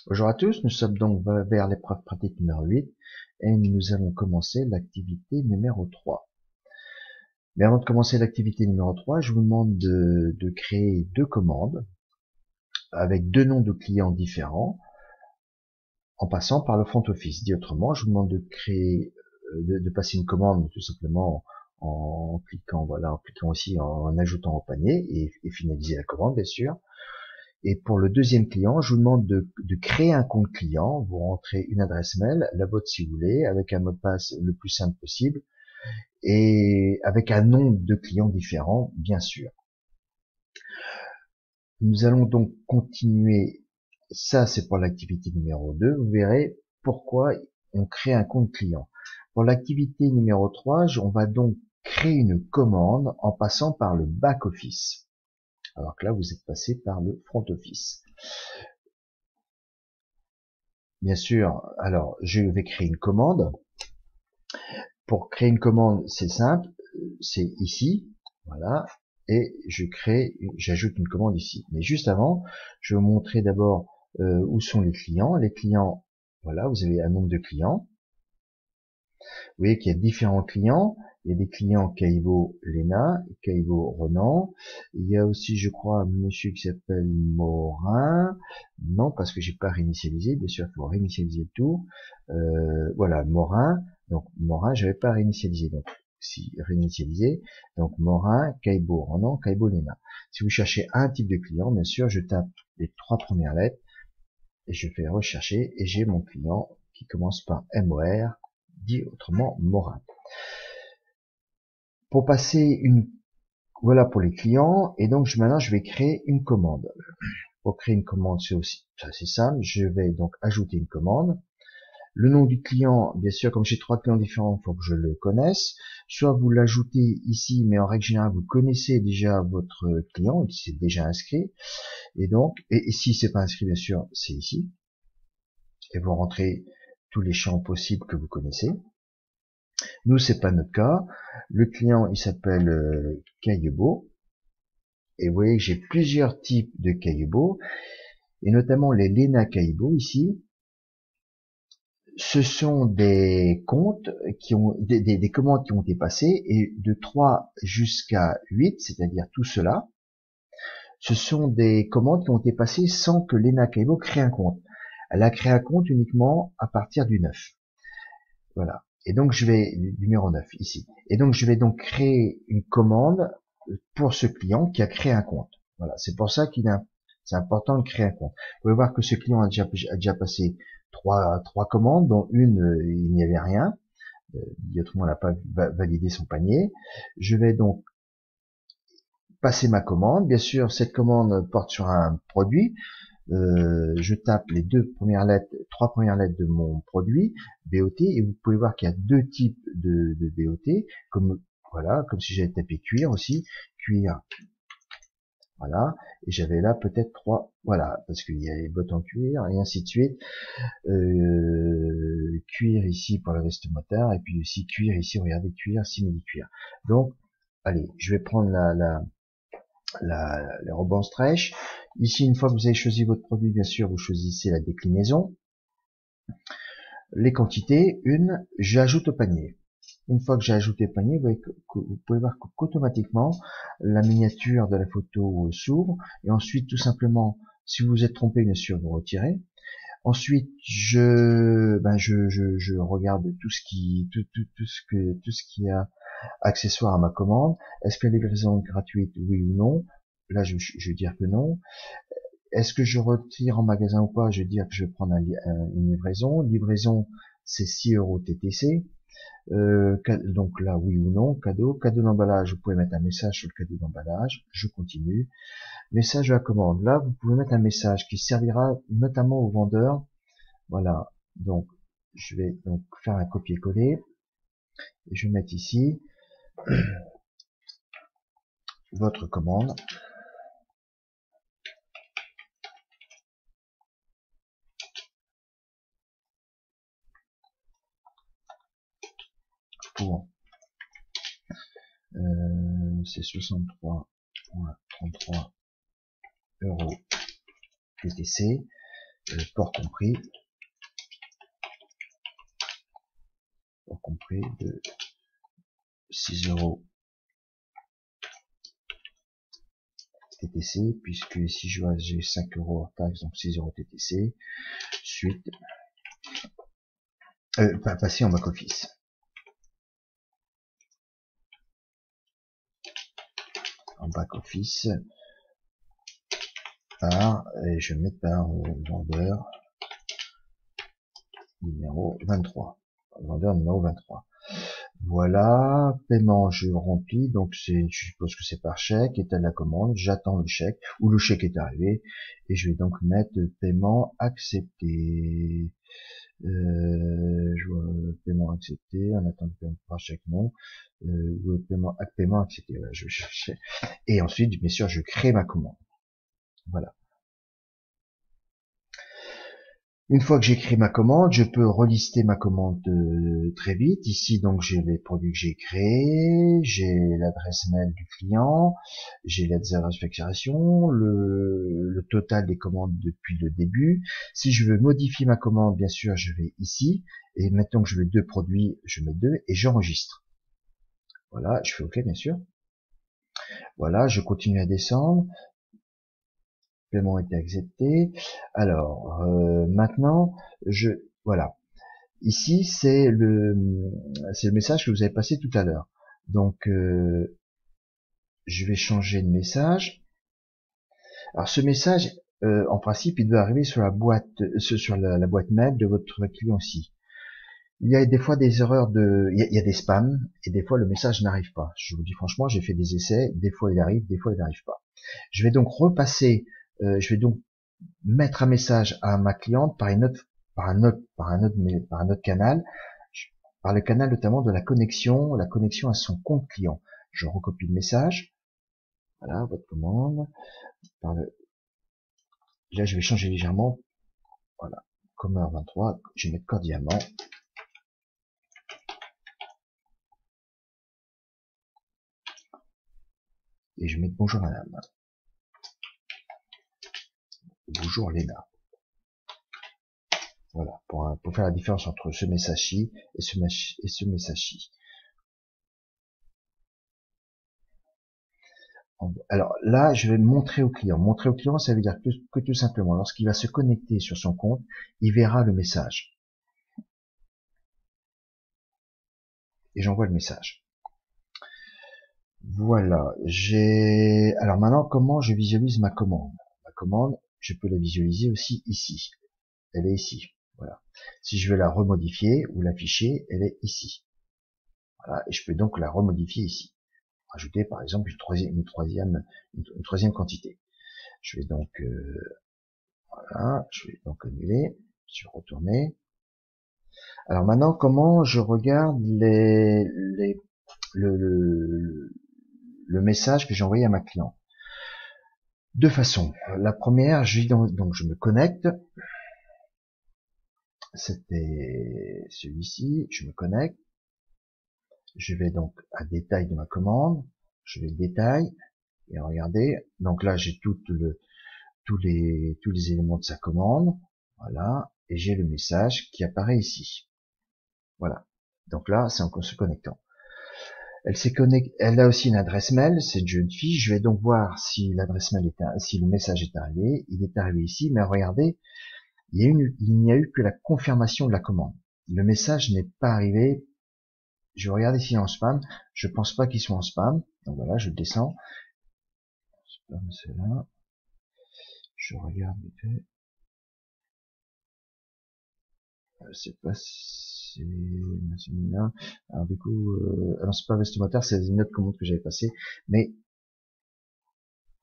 Bonjour à tous, nous sommes donc vers l'épreuve pratique numéro 8 et nous allons commencer l'activité numéro 3. Mais avant de commencer l'activité numéro 3, je vous demande de créer deux commandes avec deux noms de clients différents en passant par le front office. Dit autrement, je vous demande de créer, de passer une commande tout simplement en cliquant, voilà, en cliquant aussi en ajoutant au panier et finaliser la commande bien sûr. Et pour le deuxième client, je vous demande de créer un compte client. Vous rentrez une adresse mail, la vôtre si vous voulez, avec un mot de passe le plus simple possible et avec un nombre de clients différents, bien sûr. Nous allons donc continuer. Ça, c'est pour l'activité numéro 2. Vous verrez pourquoi on crée un compte client. Pour l'activité numéro 3, on va donc créer une commande en passant par le back-office. Alors que là, vous êtes passé par le front office. Bien sûr, alors je vais créer une commande. Pour créer une commande, c'est simple, c'est ici, voilà, et j'ajoute une commande ici. Mais juste avant, je vais vous montrer d'abord où sont les clients. Les clients, voilà, vous avez un nombre de clients. Vous voyez qu'il y a différents clients. Il y a des clients Kaibo Lena, Kaibo Ronan. Il y a aussi, je crois, un monsieur qui s'appelle Morin. Non, parce que j'ai pas réinitialisé. Bien sûr, il faut réinitialiser tout. Voilà, Morin. Donc, Morin, je vais pas réinitialiser. Donc, si réinitialiser. Donc, Morin, Kaibo Ronan, Kaibo Lena. Si vous cherchez un type de client, bien sûr, je tape les trois premières lettres et je fais rechercher et j'ai mon client qui commence par MOR, dit autrement Morin. Pour passer une, voilà pour les clients, et donc maintenant je vais créer une commande. Pour créer une commande, c'est aussi assez simple, je vais donc ajouter une commande. Le nom du client, bien sûr, comme j'ai trois clients différents, il faut que je le connaisse. Soit vous l'ajoutez ici, mais en règle générale, vous connaissez déjà votre client, qui s'est déjà inscrit. Et donc, et si c'est pas inscrit, bien sûr, c'est ici. Et vous rentrez tous les champs possibles que vous connaissez. Nous, c'est pas notre cas. Le client, il s'appelle Kaibo. Et vous voyez que j'ai plusieurs types de Kaibo, et notamment les Lena Kaibo ici. Ce sont des comptes qui ont des commandes qui ont été passées, et de 3 jusqu'à 8, c'est-à-dire tout cela, ce sont des commandes qui ont été passées sans que Lena Kaibo crée un compte. Elle a créé un compte uniquement à partir du 9. Voilà. Et donc je vais, numéro 9 ici. Et donc je vais donc créer une commande pour ce client qui a créé un compte. Voilà. C'est pour ça c'est important de créer un compte. Vous pouvez voir que ce client a déjà passé trois commandes, dont une, il n'y avait rien. Autrement, on n'a pas validé son panier. Je vais donc passer ma commande. Bien sûr, cette commande porte sur un produit. Je tape les trois premières lettres de mon produit, BOT, et vous pouvez voir qu'il y a deux types de BOT, comme voilà, comme si j'avais tapé cuir aussi, cuir, voilà, et j'avais là peut-être trois, voilà, parce qu'il y a les bottes en cuir et ainsi de suite, cuir ici pour la veste motard, et puis aussi cuir ici, regardez, cuir, simili-cuir. Donc, allez, je vais prendre les rubans stretch. Ici, une fois que vous avez choisi votre produit, bien sûr, vous choisissez la déclinaison. Les quantités, j'ajoute au panier. Une fois que j'ai ajouté au panier, vous pouvez voir qu'automatiquement, la miniature de la photo s'ouvre. Et ensuite, tout simplement, si vous vous êtes trompé, bien sûr, vous retirez. Ensuite, je regarde tout ce qui a accessoire à ma commande. Est-ce que la livraison est gratuite, oui ou non? Là, je vais dire que non. Est-ce que je retire en magasin ou pas? Je vais dire que je vais prendre une livraison. Livraison, c'est 6 € TTC. Donc là, oui ou non. Cadeau d'emballage, vous pouvez mettre un message sur le cadeau d'emballage. Je continue. Message de la commande. Là, vous pouvez mettre un message qui servira notamment aux vendeurs. Voilà. Donc, je vais donc faire un copier-coller. Et je vais mettre ici votre commande. Pour c'est 63,33 € TTC. port compris de 6 euros TTC, puisque ici je vois j'ai 5 euros hors taxe, donc 6 euros TTC. Suite, passer en back office. En back office et je vais mettre par vendeur numéro 23. Vendeur numéro 23. Voilà, paiement je remplis, donc je suppose que c'est par chèque, état de la commande, j'attends le chèque, ou le chèque est arrivé, et je vais donc mettre paiement accepté. Je vois paiement accepté, on attend le paiement par chèque, non, paiement accepté, voilà, je vais chercher, et ensuite, bien sûr, je crée ma commande. Voilà. Une fois que j'ai créé ma commande, je peux relister ma commande très vite. Ici, donc, j'ai les produits que j'ai créés, j'ai l'adresse mail du client, j'ai l'adresse de facturation, le total des commandes depuis le début. Si je veux modifier ma commande, bien sûr, je vais ici. Et maintenant que je veux 2 produits, je mets 2 et j'enregistre. Voilà, je fais OK, bien sûr. Voilà, je continue à descendre. Paiement été accepté. Alors, maintenant, voilà. Ici, c'est le message que vous avez passé tout à l'heure. Donc, je vais changer de message. Alors, ce message, en principe, il doit arriver sur la boîte, sur la boîte mail de votre client aussi. Il y a des fois des erreurs il y a des spams, et des fois le message n'arrive pas. Je vous dis franchement, j'ai fait des essais, des fois il arrive, des fois il n'arrive pas. Je vais donc repasser, je vais donc mettre un message à ma cliente par un autre canal, par le canal notamment de la connexion à son compte client. Je recopie le message. Voilà, votre commande. Là, je vais changer légèrement. Voilà, commande 23. Je vais mettre cordialement. Et je vais mettre bonjour madame. Bonjour Léna. Voilà, pour faire la différence entre ce message-ci et ce message-ci. Alors là, je vais montrer au client. Montrer au client, ça veut dire que tout simplement, lorsqu'il va se connecter sur son compte, il verra le message. Et j'envoie le message. Voilà, alors maintenant, comment je visualise ma commande? Ma commande, je peux la visualiser aussi ici. Elle est ici. Voilà. Si je veux la remodifier ou l'afficher, elle est ici. Voilà, et je peux donc la remodifier ici. Rajouter par exemple une troisième quantité. Je vais donc voilà, je vais donc annuler, je vais retourner. Alors maintenant, comment je regarde le message que j'ai envoyé à ma cliente? Deux façons. La première, donc je me connecte. C'était celui-ci. Je me connecte. Je vais donc à détail de ma commande. Je vais détail et regardez. Donc là, j'ai tous les éléments de sa commande. Voilà. Et j'ai le message qui apparaît ici. Voilà. Donc là, c'est en se connectant. Elle a aussi une adresse mail, c'est une jeune fille. Je vais donc voir si l'adresse mail si le message est arrivé. Il est arrivé ici, mais regardez, il n'y a eu que la confirmation de la commande. Le message n'est pas arrivé. Je regarde ici en spam. Je pense pas qu'il soit en spam. Donc voilà, je descends. Spam, c'est là. Je regarde vite fait. C'est pas là. Alors du coup, alors c'est pas vestimoteur, c'est une autre commande que j'avais passée, mais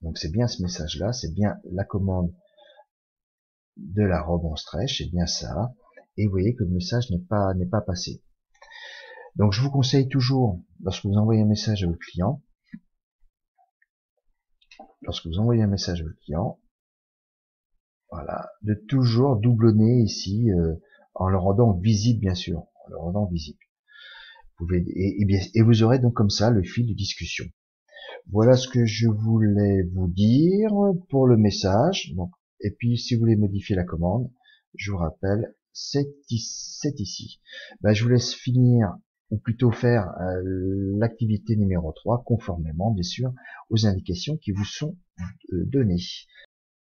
donc c'est bien ce message-là, c'est bien la commande de la robe en stretch, c'est bien ça. Et vous voyez que le message n'est pas passé. Donc je vous conseille toujours, lorsque vous envoyez un message à votre client, voilà, de toujours doublonner ici, en le rendant visible bien sûr, en le rendant visible. Et vous aurez donc comme ça le fil de discussion. Voilà ce que je voulais vous dire pour le message. Donc Et puis, si vous voulez modifier la commande, je vous rappelle, c'est ici. Ben, je vous laisse finir, ou plutôt faire l'activité numéro 3, conformément, bien sûr, aux indications qui vous sont données.